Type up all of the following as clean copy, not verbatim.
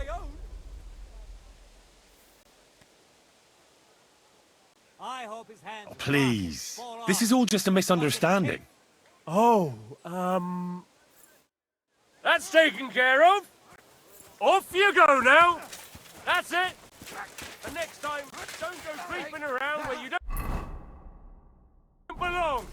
my own. I hope his hands Oh, please. This is all just a misunderstanding. Oh, That's taken care of. Off you go now. That's it. And next time, don't go creeping around where you don't belong.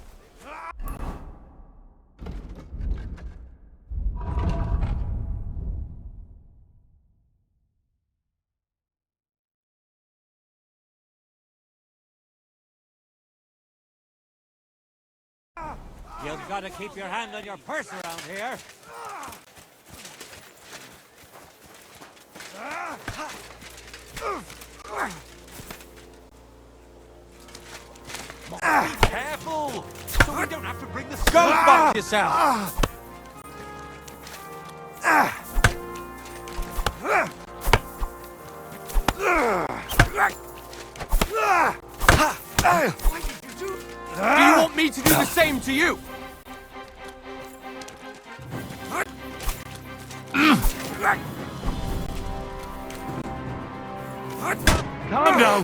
You've got to keep your hand on your purse around here. Be careful, so we don't have to bring the skunk back yourself. Do you want me to do the same to you? Calm down.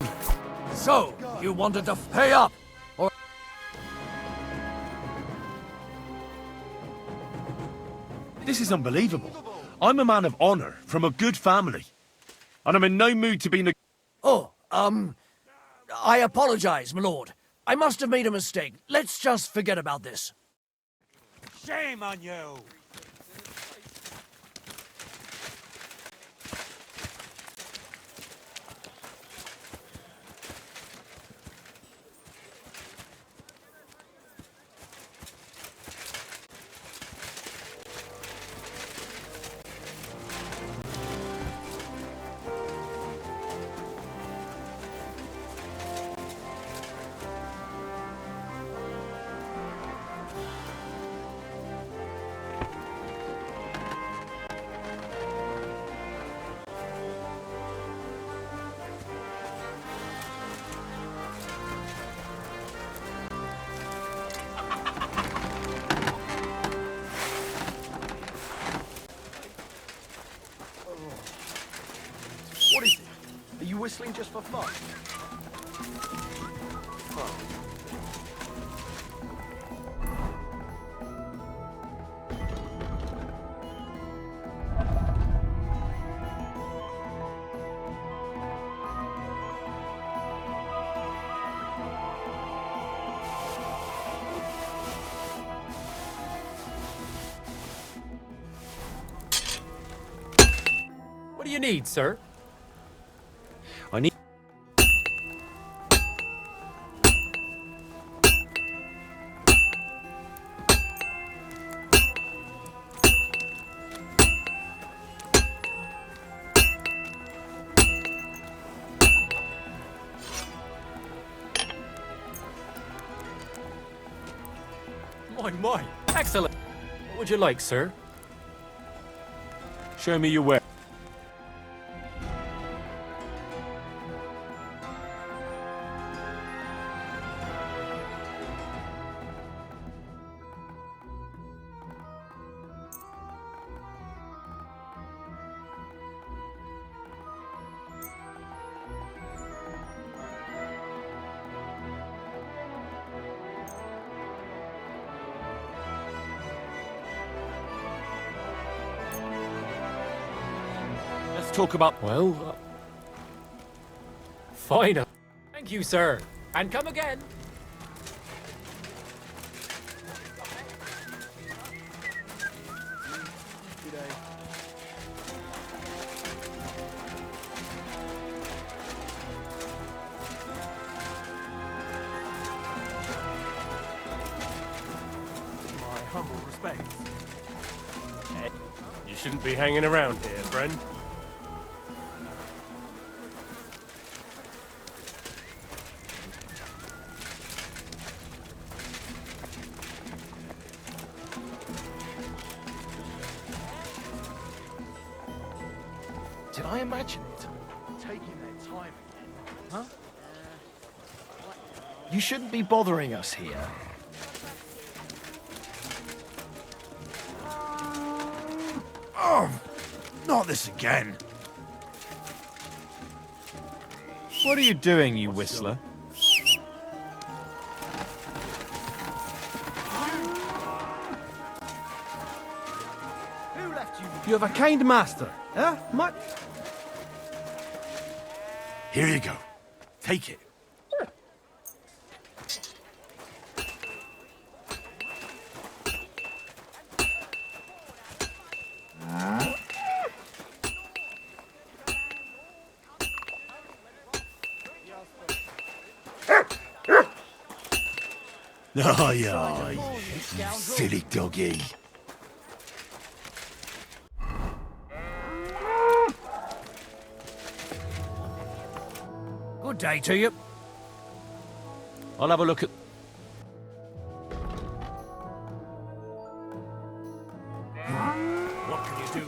So, you wanted to pay up? Or This is unbelievable. I'm a man of honor from a good family. And I'm in no mood to be I apologize, my lord. I must have made a mistake. Let's just forget about this. Shame on you. what is it? Are you whistling just for fun? What do you need, sir? I need... My. Excellent. What would you like, sir? Show me your way. Let's talk about... Well, fine. Thank you, sir. And come again. My humble respects. You shouldn't be hanging around here, friend. Did I imagine it? Taking their time again. Huh? You shouldn't be bothering us here. Oh, not this again. What are you doing, you whistler? You have a kind master, eh, Mutt? Here you go. Take it. Aye, aye, you silly doggy. Good day to you. I'll have a look at... What can you do?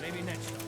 Maybe next time.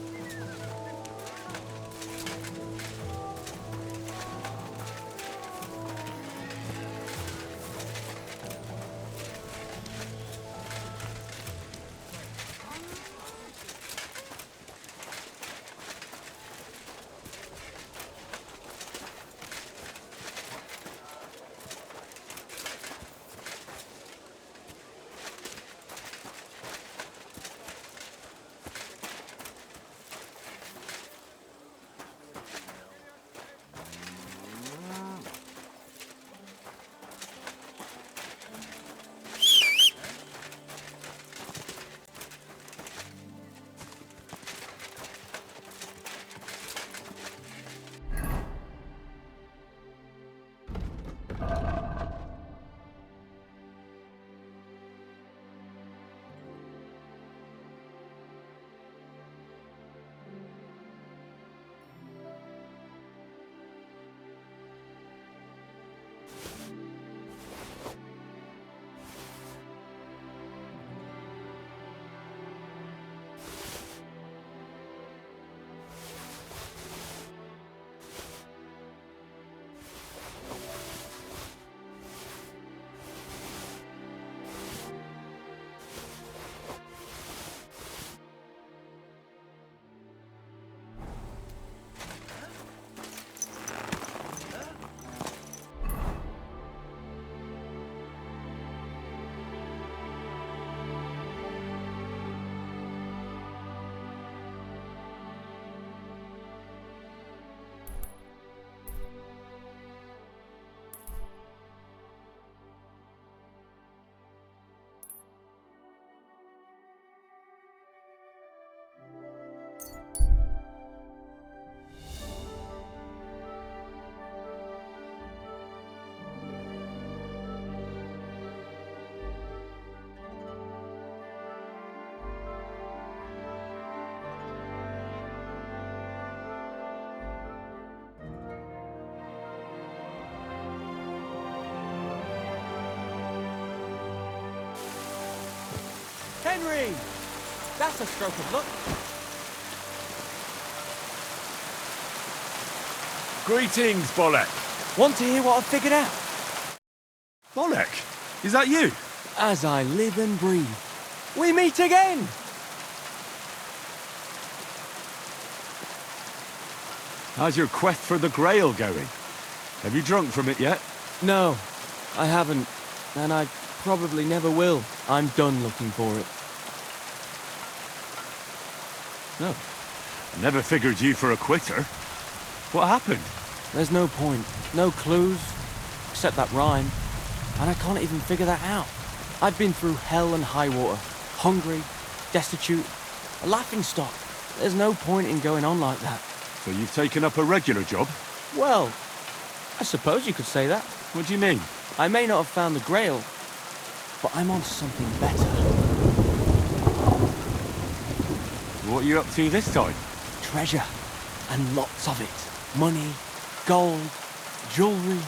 Henry! That's a stroke of luck. Greetings, Bolek. Want to hear what I've figured out? Bolek, is that you? As I live and breathe, we meet again! How's your quest for the Grail going? Have you drunk from it yet? No, I haven't. And I probably never will. I'm done looking for it. No. I never figured you for a quitter. What happened? There's no point. No clues. Except that rhyme. And I can't even figure that out. I've been through hell and high water. Hungry, destitute, a laughingstock. There's no point in going on like that. So you've taken up a regular job? Well, I suppose you could say that. What do you mean? I may not have found the Grail, but I'm on something better. What are you up to this time? Treasure. And lots of it. Money, gold, jewelry,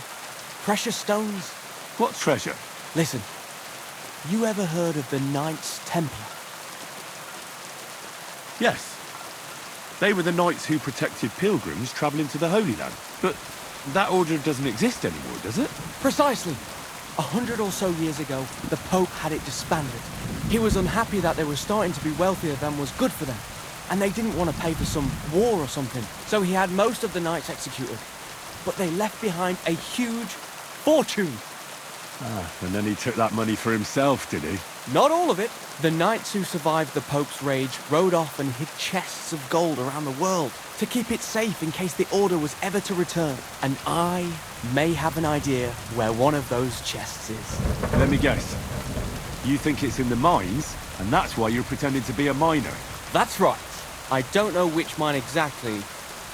precious stones. What treasure? Listen, you ever heard of the Knights Templar? Yes. They were the knights who protected pilgrims travelling to the Holy Land. But that order doesn't exist anymore, does it? Precisely. 100 or so years ago, the Pope had it disbanded. He was unhappy that they were starting to be wealthier than was good for them. and they didn't want to pay for some war or something. So he had most of the knights executed. But they left behind a huge fortune. And then he took that money for himself, did he? Not all of it. The knights who survived the Pope's rage rode off and hid chests of gold around the world to keep it safe in case the Order was ever to return. And I may have an idea where one of those chests is. Let me guess. You think it's in the mines, and that's why you're pretending to be a miner. That's right. I don't know which mine exactly,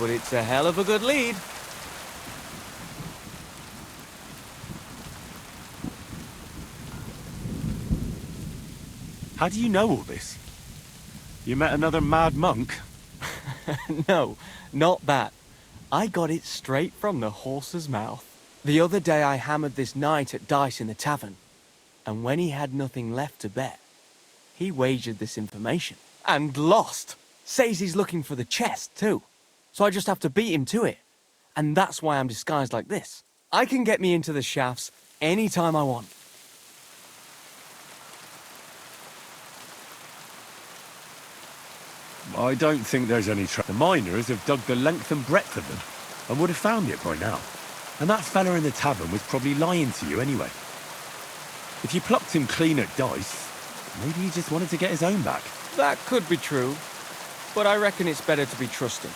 but it's a hell of a good lead. How do you know all this? You met another mad monk? No, not that. I got it straight from the horse's mouth. The other day I hammered this knight at dice in the tavern, and when he had nothing left to bet, he wagered this information and lost. Says he's looking for the chest too, so I just have to beat him to it. And that's why I'm disguised like this. I can get me into the shafts anytime I want. I don't think there's any trouble. The miners have dug the length and breadth of them, and would have found it by now. And that fella in the tavern was probably lying to you anyway. If you plucked him clean at dice, maybe he just wanted to get his own back. That could be true, but I reckon it's better to be trusting.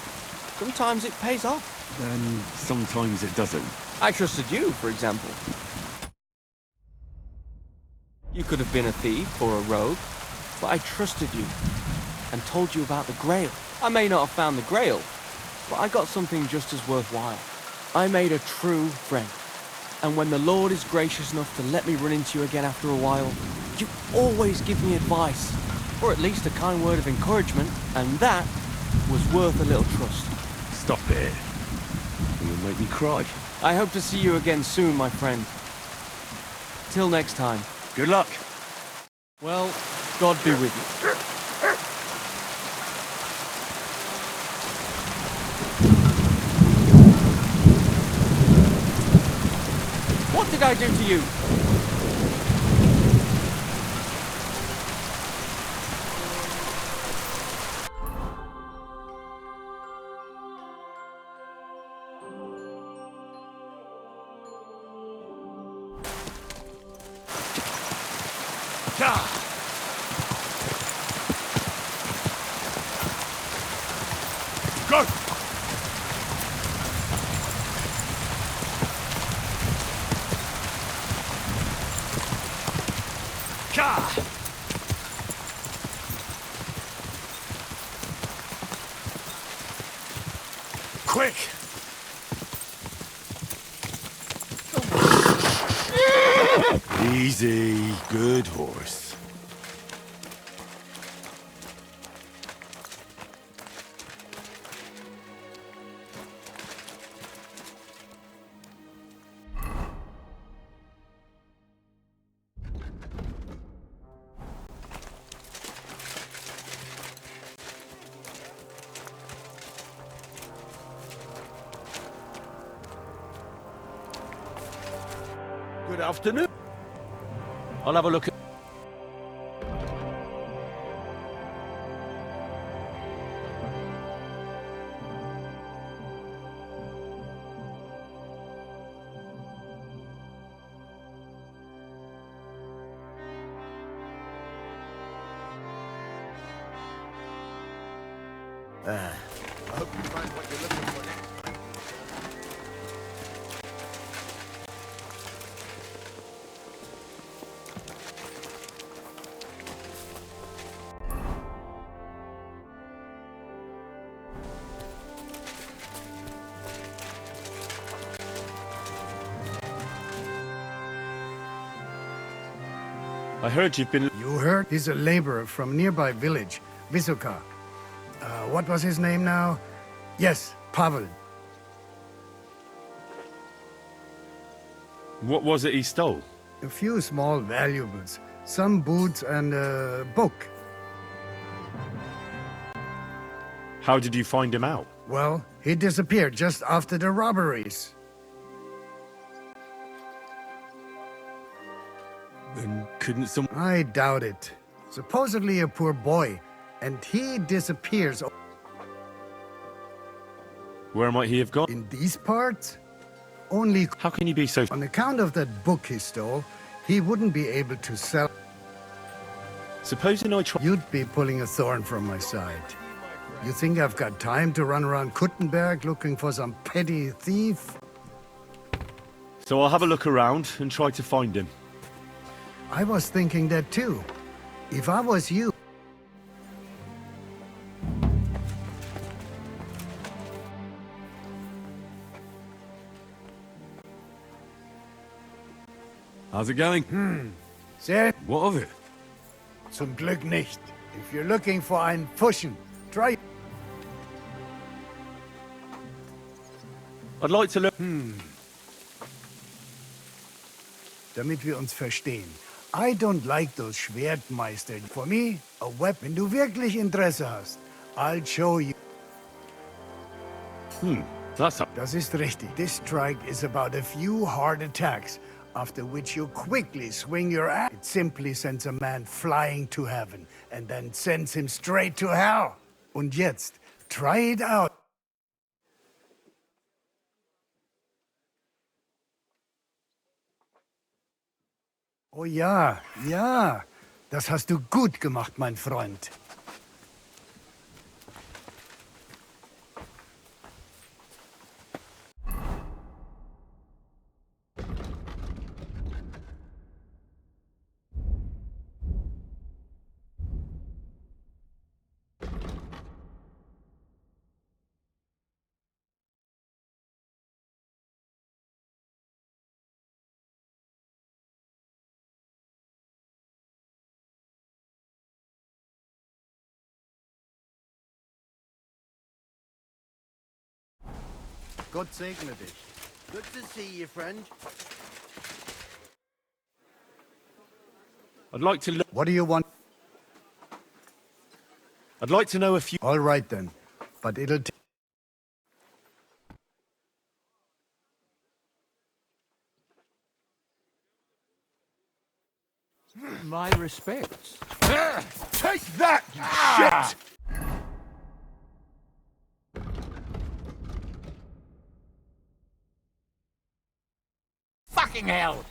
Sometimes it pays off. Then sometimes it doesn't. I trusted you, for example. You could have been a thief or a rogue, but I trusted you and told you about the Grail. I may not have found the Grail, but I got something just as worthwhile. I made a true friend. And when the Lord is gracious enough to let me run into you again after a while, you always give me advice, or at least a kind word of encouragement, and that was worth a little trust. Stop it. You'll make me cry. I hope to see you again soon, my friend. Till next time. Good luck. Well, God be with you. What did I do to you? Go! Quick! Easy, good horse. Good afternoon. I'll have a look at... I hope you find what you're looking for next time. I heard you've been... You heard? He's a laborer from nearby village, Vysoka. What was his name now? Yes, Pavel. What was it he stole? A few small valuables, some boots and a book. How did you find him out? Well, he disappeared just after the robberies. Then couldn't someone... I doubt it. Supposedly a poor boy. and he disappears Where might he have gone? in these parts. Only How can you be so... on account of that book he stole, he wouldn't be able to sell. Supposing I try... You'd be pulling a thorn from my side. You think I've got time to run around Kuttenberg looking for some petty thief? So I'll have a look around and try to find him. I was thinking that too. If I was you... How's it going? Sehr What of it? zum Glück nicht. If you're looking for einen Pfuschen, try... I'd like to look... Damit wir uns verstehen. I don't like those Schwertmeister. For me, a weapon. Wenn du wirklich Interesse hast, I'll show you. That's up. Das ist richtig. This strike is about a few hard attacks, after which you quickly swing your axe. It simply sends a man flying to heaven, and then sends him straight to hell. Und jetzt, try it out. Oh ja, ja. Das hast du gut gemacht, mein Freund. Gott segne dich. Good to see you, friend. I'd like to look... What do you want? I'd like to know a few... All right then, but it'll take... My respects. Take that, you shit! Fucking hell!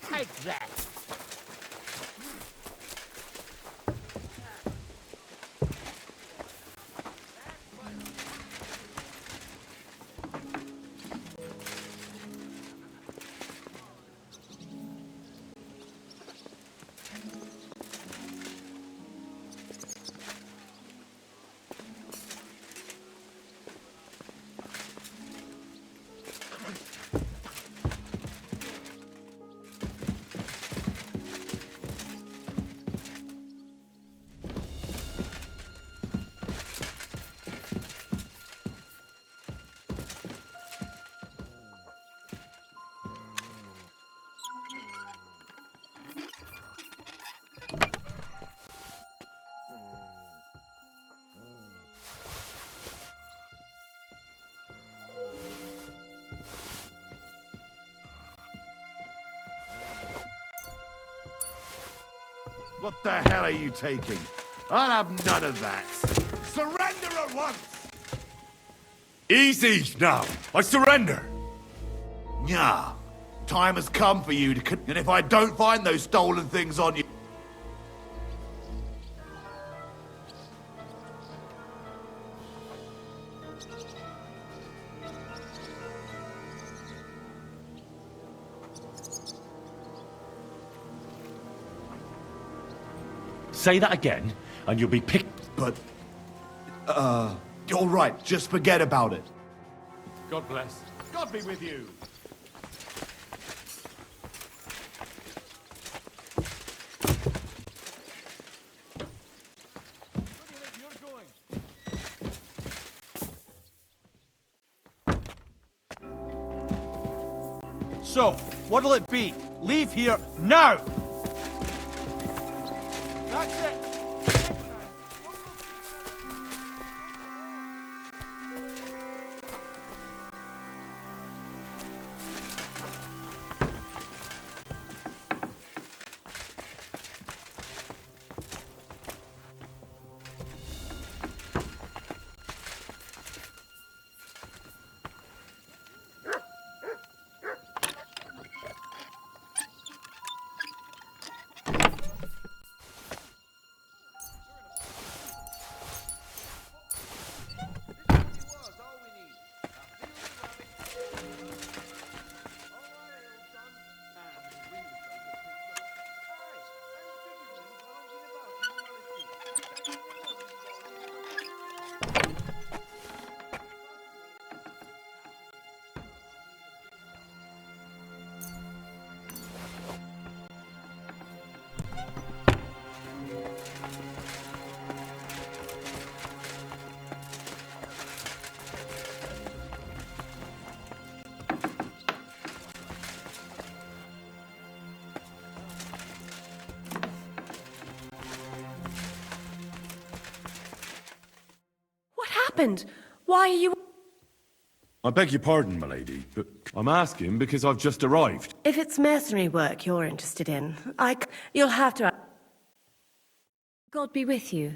Take that! What the hell are you taking? I'll have none of that. Surrender at once! Easy now! I surrender! Yeah. Time has come for you to... And if I don't find those stolen things on you... Say that again, and you'll be picked... But... All right, just forget about it. God bless. God be with you. So, what'll it be? Leave here now! That's it! What happened? Why are you... I beg your pardon, milady, but I'm asking because I've just arrived. If it's mercenary work you're interested in, you'll have to... God be with you.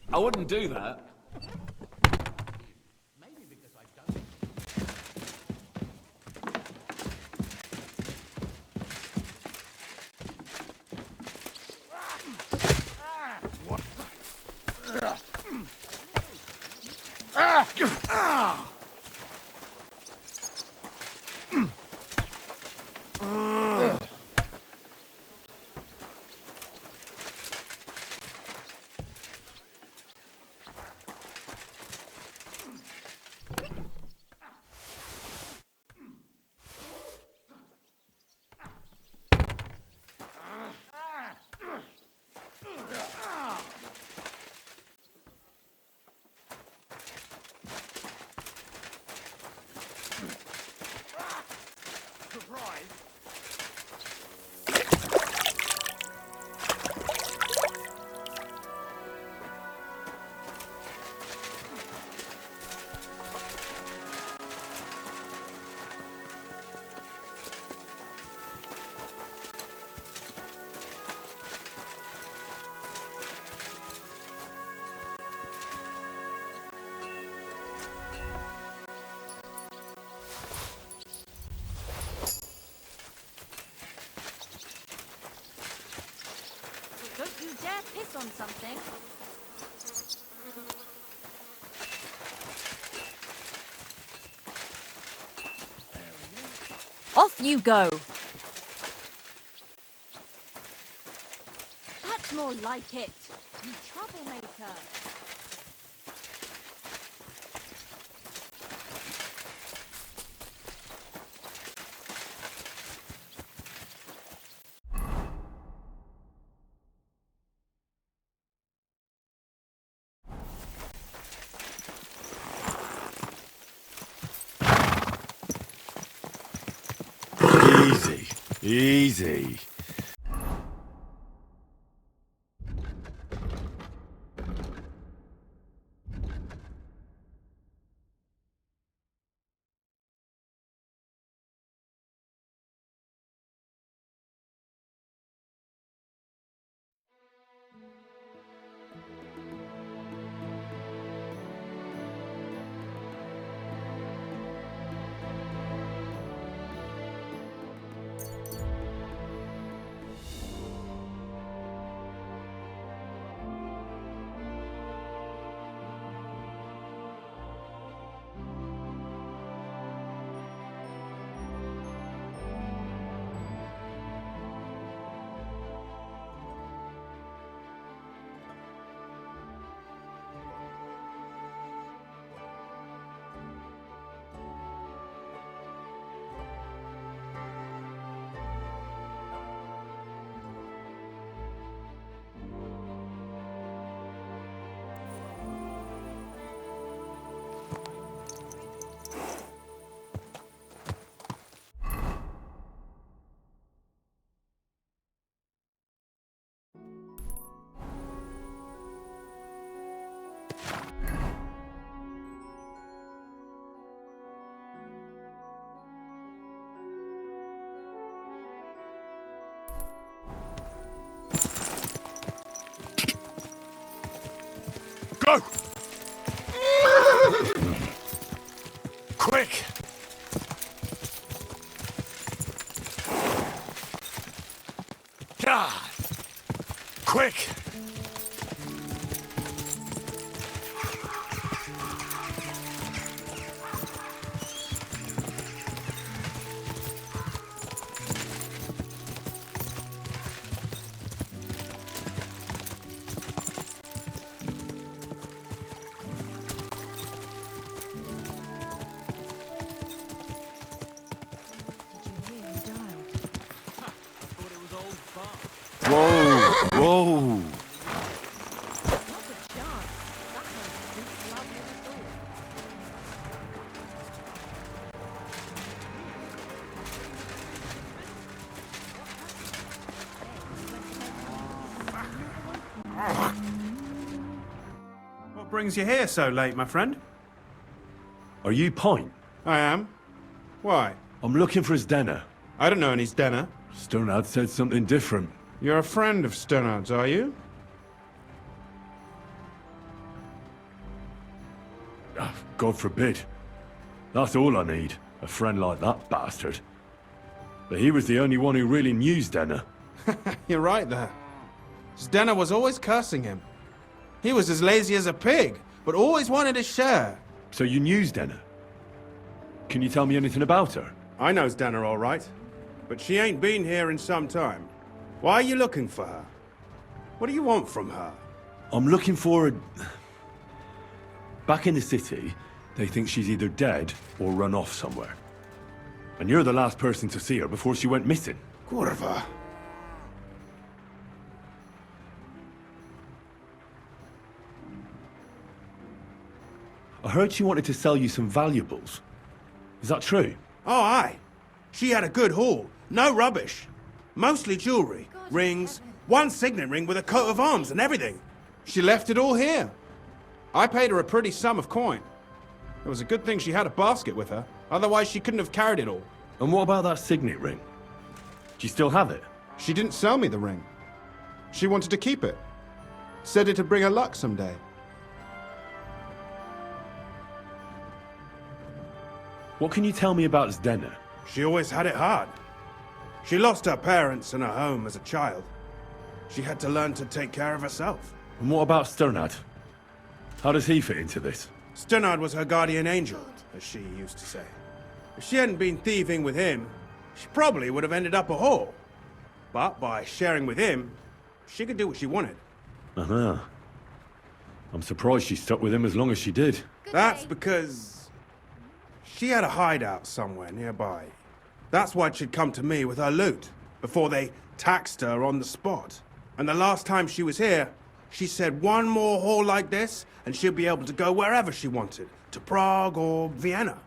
I wouldn't do that. dare piss on something. Off you go. That's more like it. You troublemaker. Easy. Easy. Go! Quick! God! Quick! Whoa! Whoa! What brings you here so late, my friend? Are you Point? I am. Why? I'm looking for his dinner. I don't know any Stenner. Stonard said something different. You're a friend of Stennard's, are you? Ah, God forbid. That's all I need. A friend like that bastard. But he was the only one who really knew Stenner. You're right there. Stenner was always cursing him. He was as lazy as a pig, but always wanted his share. So you knew Stenner? Can you tell me anything about her? I know Stenner all right, but she ain't been here in some time. Why are you looking for her? What do you want from her? I'm looking for a... Back in the city, they think she's either dead or run off somewhere. And you're the last person to see her before she went missing. Kurva. I heard she wanted to sell you some valuables. Is that true? Oh, aye. She had a good haul. No rubbish. Mostly jewelry, rings, one signet ring with a coat of arms and everything. She left it all here. I paid her a pretty sum of coin. It was a good thing she had a basket with her. Otherwise, she couldn't have carried it all. And what about that signet ring? Do you still have it? She didn't sell me the ring. She wanted to keep it. Said it'd bring her luck someday. What can you tell me about Zdenna? She always had it hard. She lost her parents and her home as a child. She had to learn to take care of herself. And what about Sternad? How does he fit into this? Sternard was her guardian angel, as she used to say. If she hadn't been thieving with him, she probably would have ended up a whore. But by sharing with him, she could do what she wanted. Uh-huh. I'm surprised she stuck with him as long as she did. That's because she had a hideout somewhere nearby. That's why she'd come to me with her loot, before they taxed her on the spot. And the last time she was here, she said one more haul like this, and she'd be able to go wherever she wanted, to Prague or Vienna.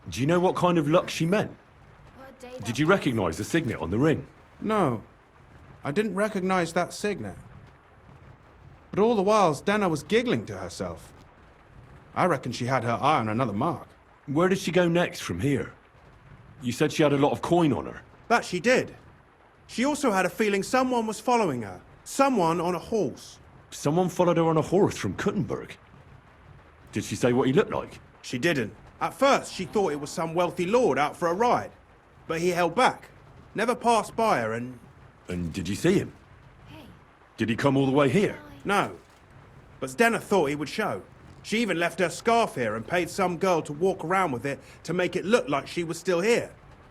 Do you know what kind of luck she meant? Did you recognize the signet on the ring? No, I didn't recognize that signet. But all the while, Dana was giggling to herself. I reckon she had her eye on another mark. Where did she go next from here? You said she had a lot of coin on her. That she did. She also had a feeling someone was following her. Someone on a horse. Someone followed her on a horse from Kuttenberg. Did she say what he looked like? She didn't. At first, she thought it was some wealthy lord out for a ride. But he held back. Never passed by her and... And did you see him? Did he come all the way here? No. But Stena thought he would show. She even left her scarf here and paid some girl to walk around with it to make it look like she was still here.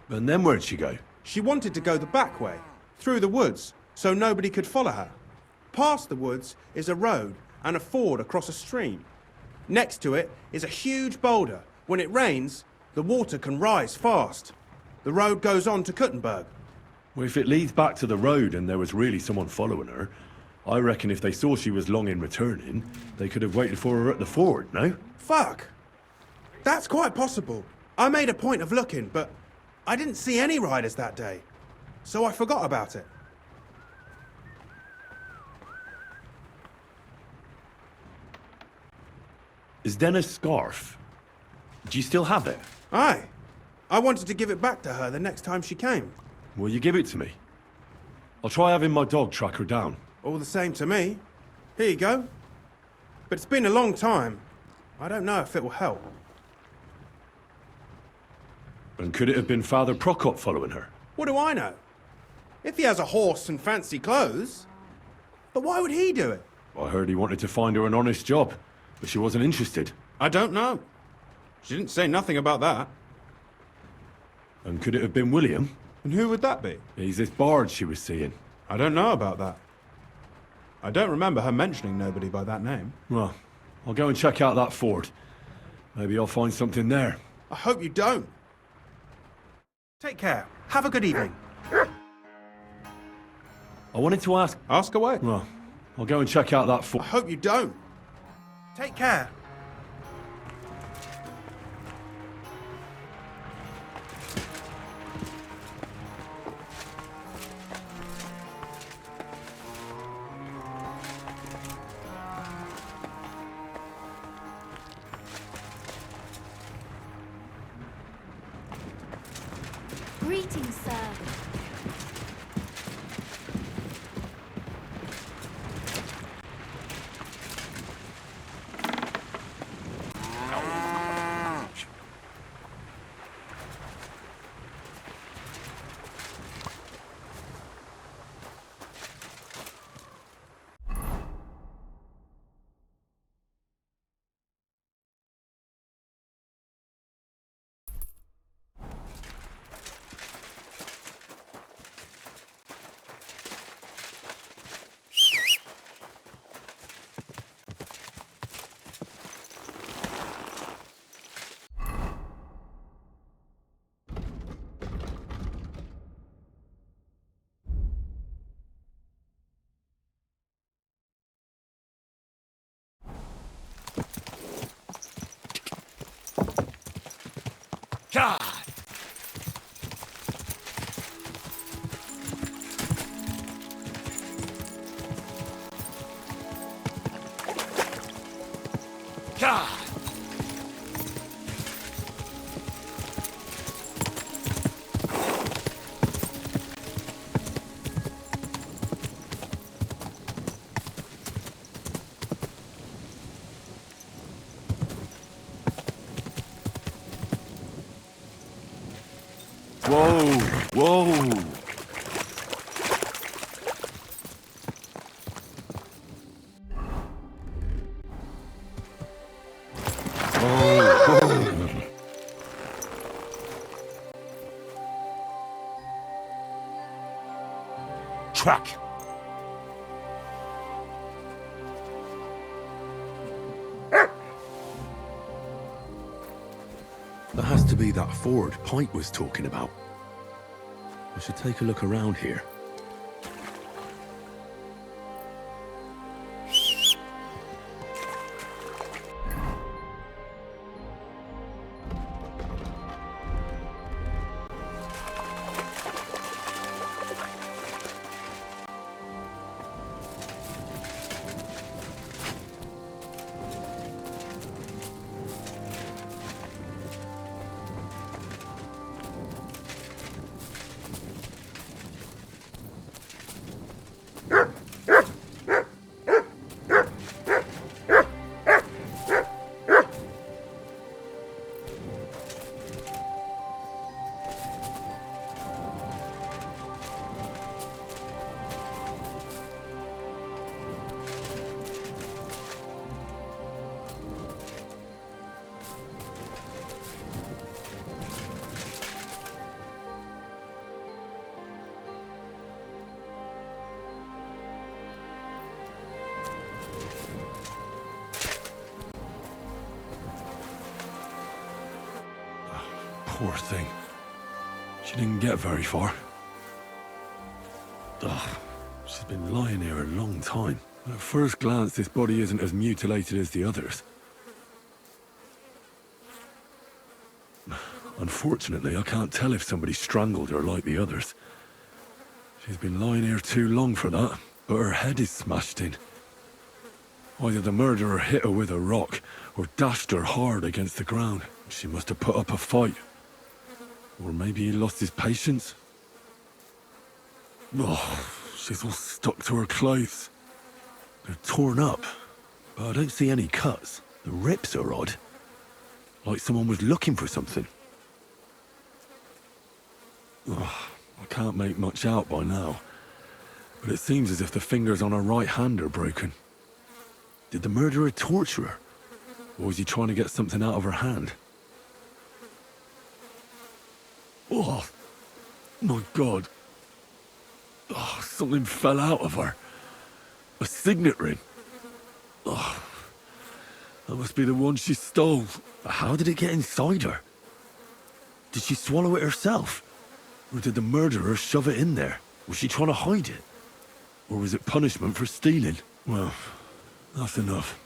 And then where'd she go? She wanted to go the back way, through the woods, so nobody could follow her. Past the woods is a road and a ford across a stream. Next to it is a huge boulder. When it rains, the water can rise fast. The road goes on to Kuttenberg. Well, if it leads back to the road and there was really someone following her, I reckon if they saw she was long in returning, they could have waited for her at the ford, no? Fuck! That's quite possible. I made a point of looking, but I didn't see any riders that day. So I forgot about it. Is Denna's scarf? Do you still have it? Aye. I wanted to give it back to her the next time she came. Will you give it to me? I'll try having my dog track her down. All the same to me. Here you go. But it's been a long time. I don't know if it will help. And could it have been Father Prokop following her? What do I know? If he has a horse and fancy clothes. But why would he do it? I heard he wanted to find her an honest job, but she wasn't interested. I don't know. She didn't say nothing about that. And could it have been William? And who would that be? He's this bard she was seeing. I don't know about that. I don't remember her mentioning nobody by that name. Well, I'll go and check out that ford. Maybe I'll find something there. I hope you don't. Take care. Have a good evening. I wanted to ask... Ask away. Well, I'll go and check out that I ford. hope you don't. Take care. Greetings, sir. God! God! Whoa! Whoa! track. That has to be that ford Pike was talking about. I should take a look around here. Poor thing. She didn't get very far. Ugh, she's been lying here a long time. At first glance, this body isn't as mutilated as the others. Unfortunately, I can't tell if somebody strangled her like the others. She's been lying here too long for that, but her head is smashed in. Either the murderer hit her with a rock, or dashed her hard against the ground. She must have put up a fight. Or maybe he lost his patience. Oh, she's all stuck to her clothes. They're torn up, but I don't see any cuts. The rips are odd. Like someone was looking for something. Oh, I can't make much out by now, but it seems as if the fingers on her right hand are broken. Did the murderer torture her? Or was he trying to get something out of her hand? Oh, my God. Oh, something fell out of her. A signet ring. Oh, that must be the one she stole. How did it get inside her? Did she swallow it herself? Or did the murderer shove it in there? Was she trying to hide it? Or was it punishment for stealing? Well, that's enough.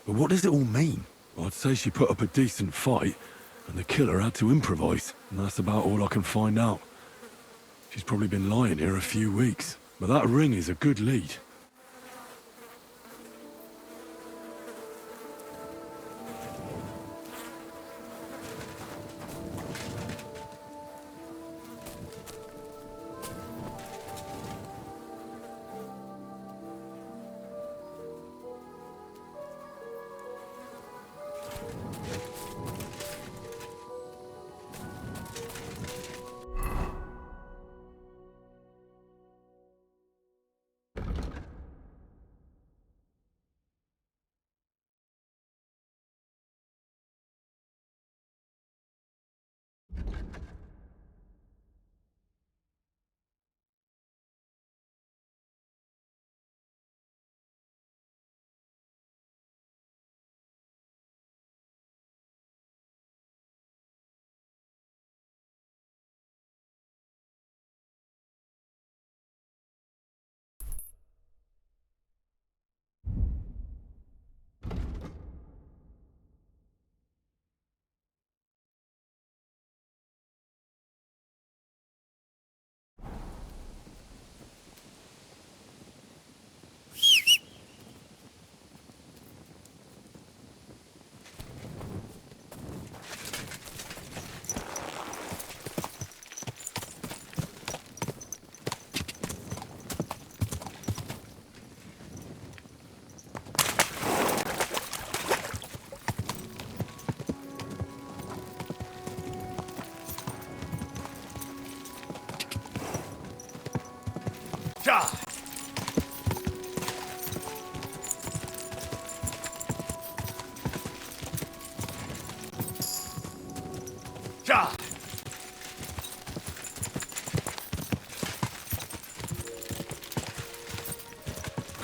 But what does it all mean? I'd say she put up a decent fight, and the killer had to improvise, and that's about all I can find out. She's probably been lying here a few weeks, but that ring is a good lead.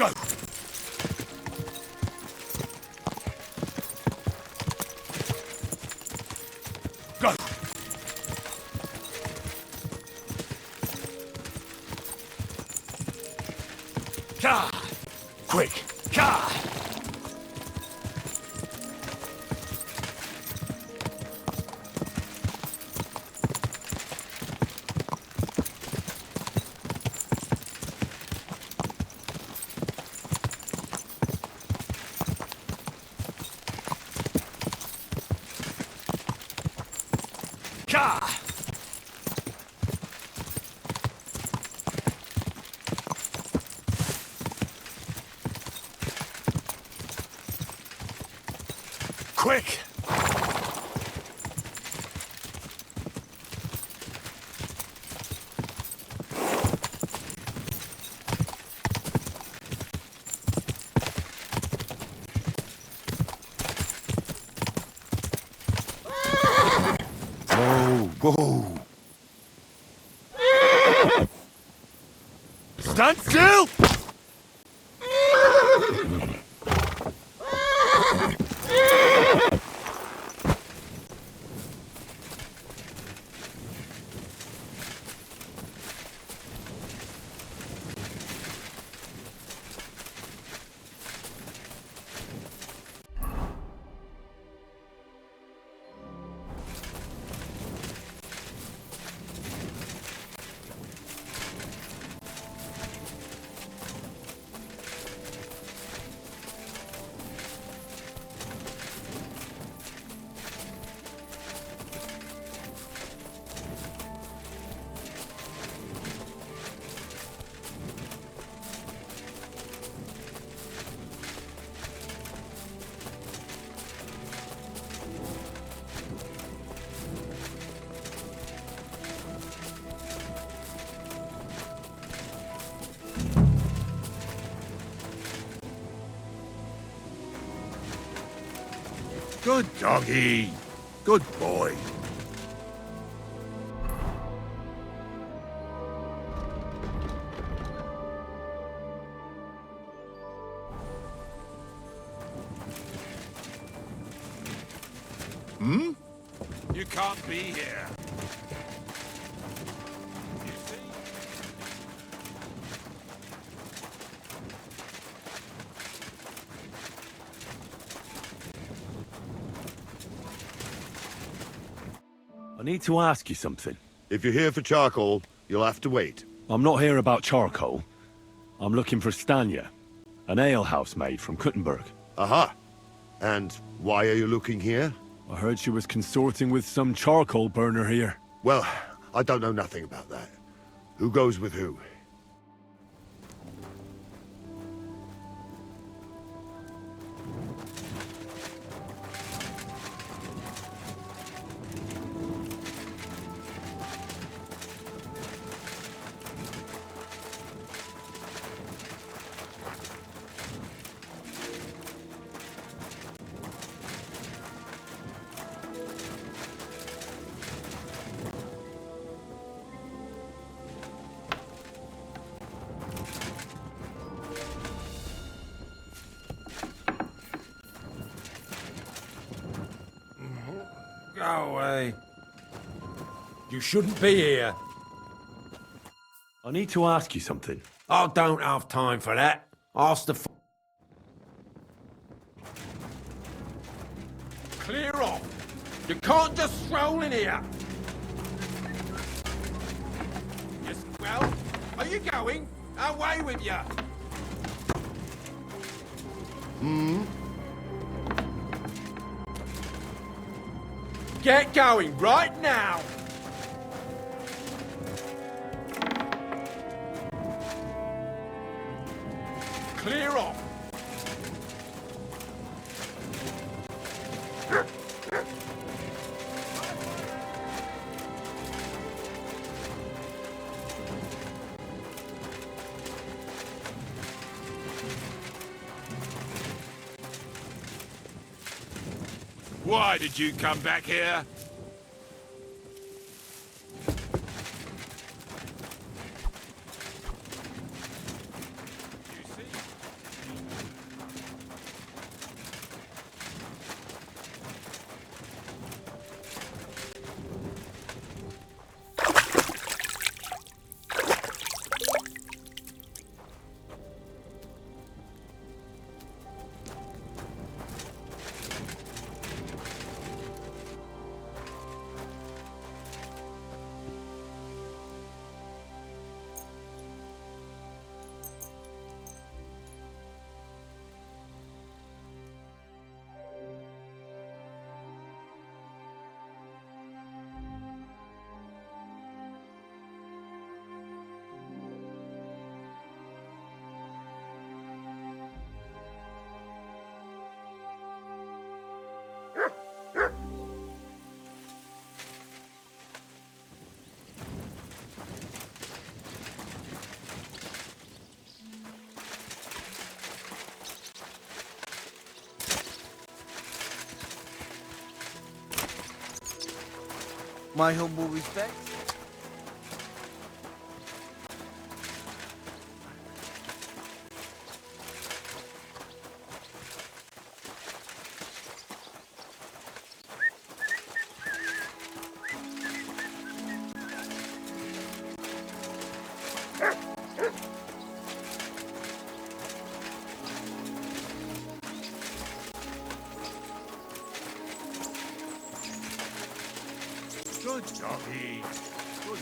Go! Go! Ka! Quick! Ka! Ka! Quick! Whoa! Stand still! Good doggy. Good boy. Hmm? You can't be here. You see? I need to ask you something. If you're here for charcoal, you'll have to wait. I'm not here about charcoal. I'm looking for Stanya, an alehouse maid from Kuttenberg. Aha. And why are you looking here? I heard she was consorting with some charcoal burner here. Well, I don't know nothing about that. Who goes with who? Go away. You shouldn't be here. I need to ask you something. I don't have time for that. Ask the... Clear off. You can't just stroll in here. Yes, well, are you going? Away with you. Hmm? Get going right now. Clear off. Why did you come back here? You see? My humble respect. Good doggy. Good.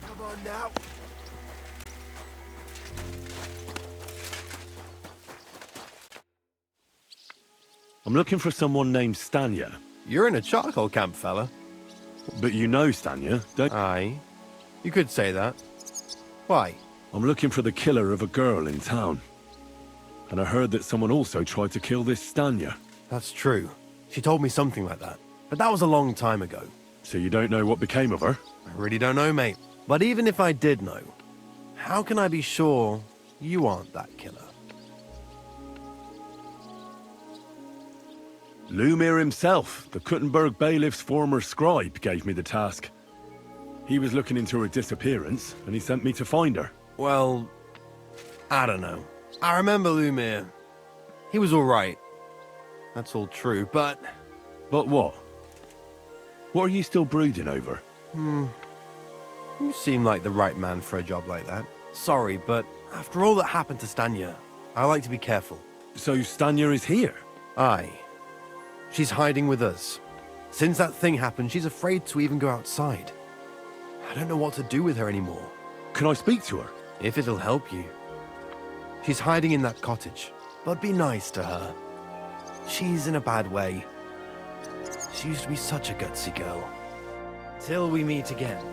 Come on now. I'm looking for someone named Stanya. You're in a charcoal camp, fella. But you know Stanya, don't you? Aye. You could say that. Why? I'm looking for the killer of a girl in town. And I heard that someone also tried to kill this Stanya. That's true. She told me something like that. But that was a long time ago. So you don't know what became of her? I really don't know, mate. But even if I did know, how can I be sure you aren't that killer? Lumir himself, the Kuttenberg bailiff's former scribe, gave me the task. He was looking into her disappearance, and he sent me to find her. Well, I don't know. I remember Lumir. He was alright. That's all true, but... But what? What are you still brooding over? You seem like the right man for a job like that. Sorry, but after all that happened to Stanya, I like to be careful. So Stanya is here? Aye. She's hiding with us. Since that thing happened, she's afraid to even go outside. I don't know what to do with her anymore. Can I speak to her? If it'll help you. She's hiding in that cottage, but be nice to her. She's in a bad way. She used to be such a gutsy girl. Till we meet again.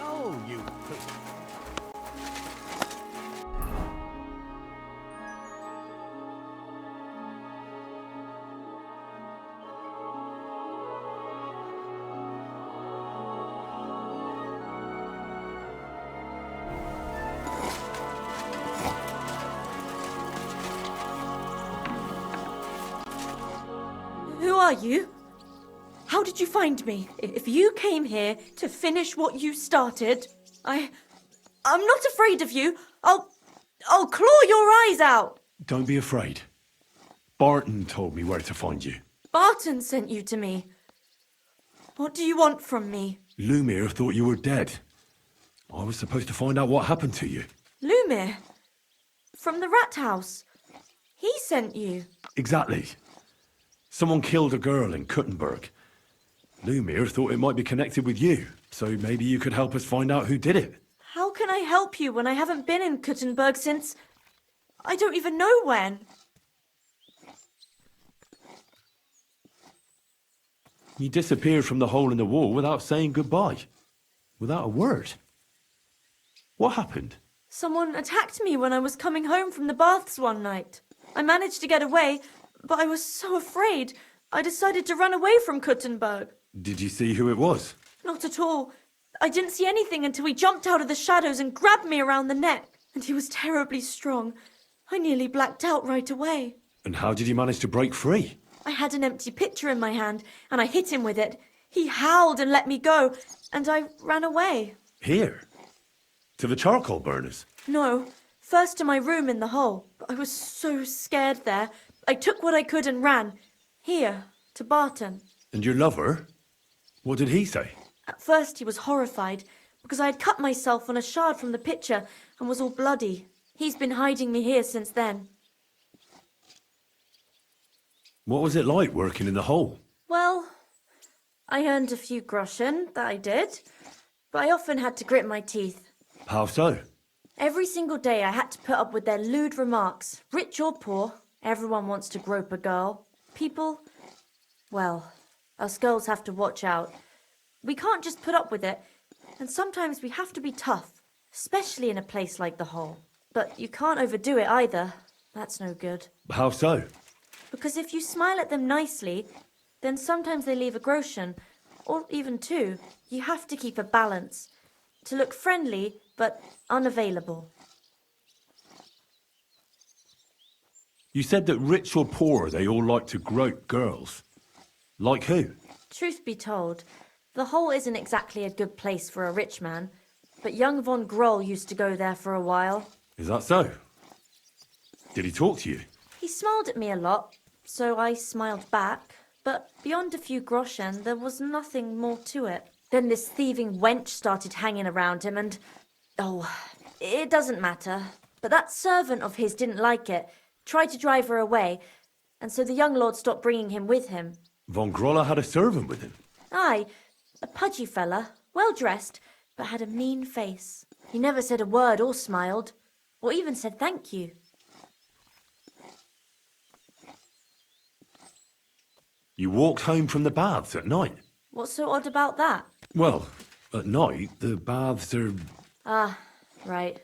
Oh, you. Who are you? How did you find me? If you came here to finish what you started, I'm not afraid of you. I'll claw your eyes out. Don't be afraid. Barton told me where to find you. Barton sent you to me. What do you want from me? Lumir thought you were dead. I was supposed to find out what happened to you. Lumir? From the rat house. He sent you. Exactly. Someone killed a girl in Kuttenberg. Lumir thought it might be connected with you, so maybe you could help us find out who did it. How can I help you when I haven't been in Kuttenberg since... I don't even know when. You disappeared from the hole in the wall without saying goodbye. Without a word. What happened? Someone attacked me when I was coming home from the baths one night. I managed to get away, but I was so afraid. I decided to run away from Kuttenberg. Did you see who it was? Not at all. I didn't see anything until he jumped out of the shadows and grabbed me around the neck. And he was terribly strong. I nearly blacked out right away. And how did you manage to break free? I had an empty pitcher in my hand, and I hit him with it. He howled and let me go, and I ran away. Here? To the charcoal burners? No, first to my room in the hole. But I was so scared there. I took what I could and ran. Here, to Barton. And your lover? What did he say? At first he was horrified, because I had cut myself on a shard from the pitcher, and was all bloody. He's been hiding me here since then. What was it like working in the hole? Well, I earned a few groschen, that I did, but I often had to grit my teeth. How so? Every single day I had to put up with their lewd remarks. Rich or poor, everyone wants to grope a girl. People, well, us girls have to watch out. We can't just put up with it, and sometimes we have to be tough, especially in a place like the hole. But you can't overdo it either. That's no good. How so? Because if you smile at them nicely, then sometimes they leave a groschen, or even two. You have to keep a balance. To look friendly, but unavailable. You said that rich or poor, they all like to grope girls. Like who? Truth be told, the hole isn't exactly a good place for a rich man, but young von Groll used to go there for a while. Is that so? Did he talk to you? He smiled at me a lot, so I smiled back, but beyond a few groschen, there was nothing more to it. Then this thieving wench started hanging around him and... oh, it doesn't matter. But that servant of his didn't like it, tried to drive her away, and so the young lord stopped bringing him with him. Von Grolla had a servant with him? Aye, a pudgy fella, well-dressed, but had a mean face. He never said a word or smiled, or even said thank you. You walked home from the baths at night? What's so odd about that? Well, at night, the baths are... Ah, right.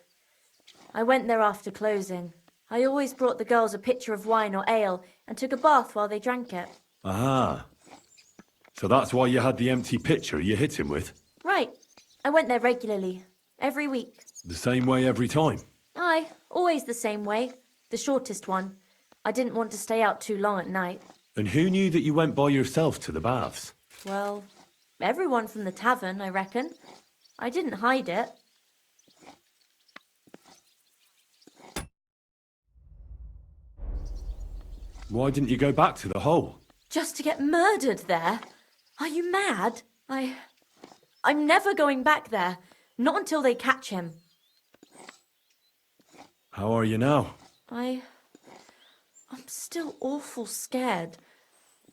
I went there after closing. I always brought the girls a pitcher of wine or ale and took a bath while they drank it. Aha. So that's why you had the empty pitcher you hit him with? Right. I went there regularly. Every week. The same way every time? Aye, always the same way. The shortest one. I didn't want to stay out too long at night. And who knew that you went by yourself to the baths? Well, everyone from the tavern, I reckon. I didn't hide it. Why didn't you go back to the hole? Just to get murdered there? Are you mad? I'm never going back there. Not until they catch him. How are you now? I'm still awful scared.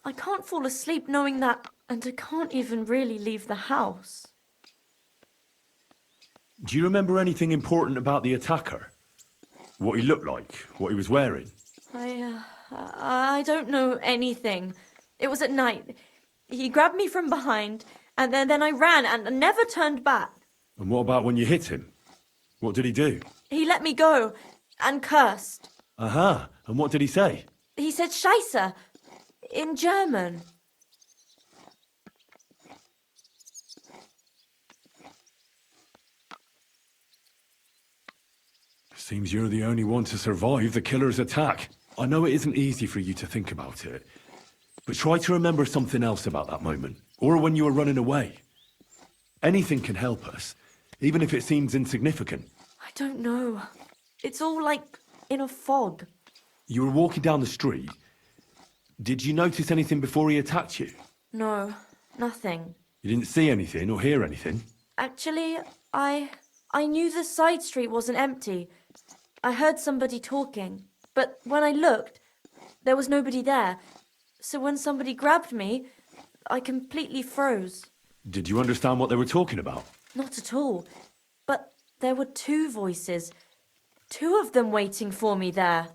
I can't fall asleep knowing that, and I can't even really leave the house. Do you remember anything important about the attacker? What he looked like? What he was wearing? I don't know anything. It was at night. He grabbed me from behind, and then I ran and never turned back. And what about when you hit him? What did he do? He let me go and cursed. Aha. And what did he say? He said Scheisse in German. Seems you're the only one to survive the killer's attack. I know it isn't easy for you to think about it, but try to remember something else about that moment, or when you were running away. Anything can help us, even if it seems insignificant. I don't know. It's all like in a fog. You were walking down the street. Did you notice anything before he attacked you? No, nothing. You didn't see anything or hear anything? Actually, I knew the side street wasn't empty. I heard somebody talking, but when I looked, there was nobody there. So when somebody grabbed me, I completely froze. Did you understand what they were talking about? Not at all. But there were two voices. Two of them waiting for me there.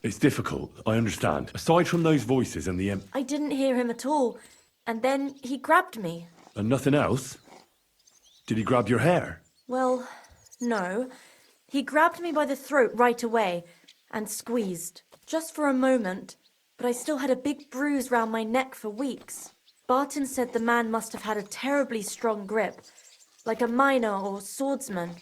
It's difficult, I understand. Aside from those voices and the I didn't hear him at all. And then he grabbed me. And nothing else? Did he grab your hair? Well, no. He grabbed me by the throat right away and squeezed. Just for a moment, but I still had a big bruise round my neck for weeks. Barton said the man must have had a terribly strong grip, like a miner or swordsman.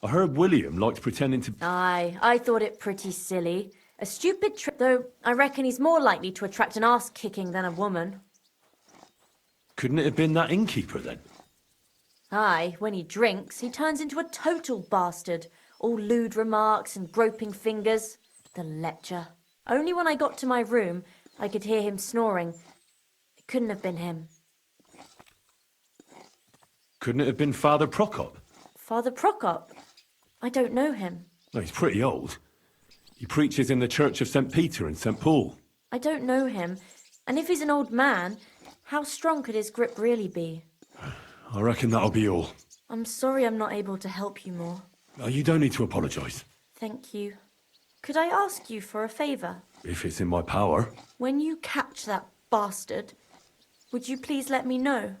I heard William liked pretending to... Aye, I thought it pretty silly. A stupid trick, though I reckon he's more likely to attract an arse-kicking than a woman. Couldn't it have been that innkeeper, then? Aye, when he drinks, he turns into a total bastard. All lewd remarks and groping fingers. The lecher. Only when I got to my room, I could hear him snoring. It couldn't have been him. Couldn't it have been Father Prokop? Father Prokop? I don't know him. No, he's pretty old. He preaches in the Church of St. Peter and St. Paul. I don't know him. And if he's an old man, how strong could his grip really be? I reckon that'll be all. I'm sorry I'm not able to help you more. No, you don't need to apologise. Thank you. Could I ask you for a favour? If it's in my power. When you catch that bastard, would you please let me know?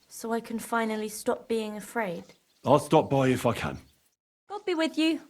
So I can finally stop being afraid. I'll stop by if I can. God be with you.